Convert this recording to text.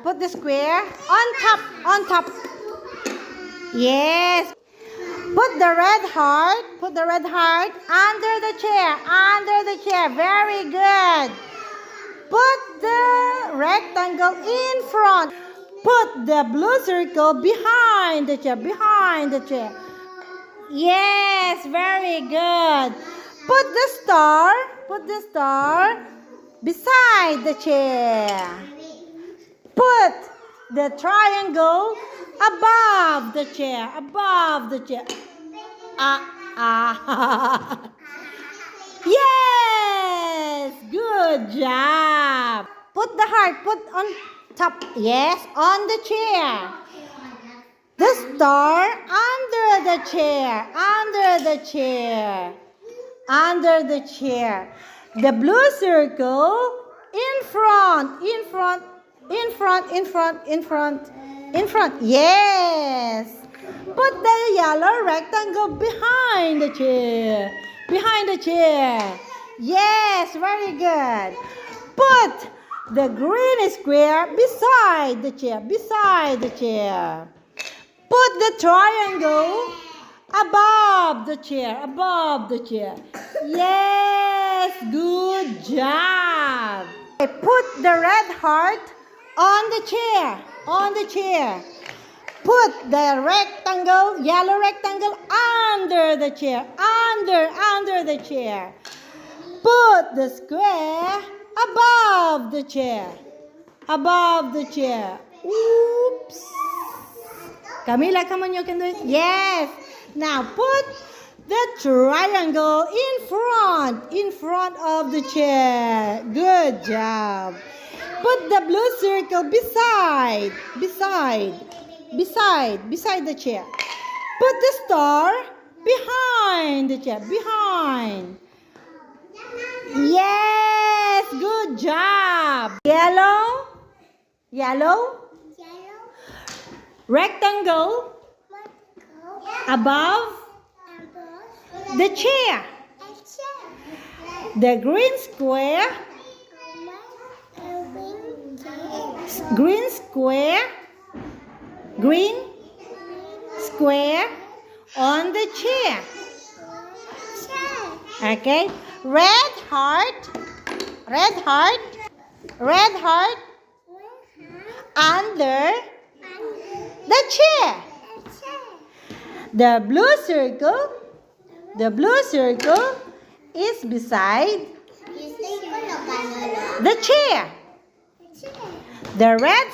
Put the square on top. On top. Yes. Put the red heart. Put the red heart under the chair. Under the chair. Very good. Put the rectangle in front. Put the blue circle behind the chair. Behind the chair. Yes, very good. Put the star. Put the star beside the chair. Put the triangle above the chair. Above the chair. Yes, good job. Put the heart. Put on top. Yes, on the chair. The star under the chair. Under the chair. Under the chair. The blue circle in front. In front. In front. In front. In front. In front. Yes. Put the yellow rectangle behind the chair. Behind the chair. Yes, very good. Put the green square beside the chair. Beside the chair. Put the triangle above the chair. Above the chair. Yes, good job. Put the red heart on the chair. On the chair. Put the rectangle, yellow rectangle under the chair. Under the chair. Put the square above the chair. Above the chair. Oops. Camila, come on, you can do it. Yes. Now put the triangle in front of the chair. Good job. Put the blue circle beside the chair. Put the star behind the chair. Behind. Yes, good job. Yellow. Rectangle above the chair. The green square. Green square on the chair. Okay. Red heart under the chair. The blue circle is beside the chair. The red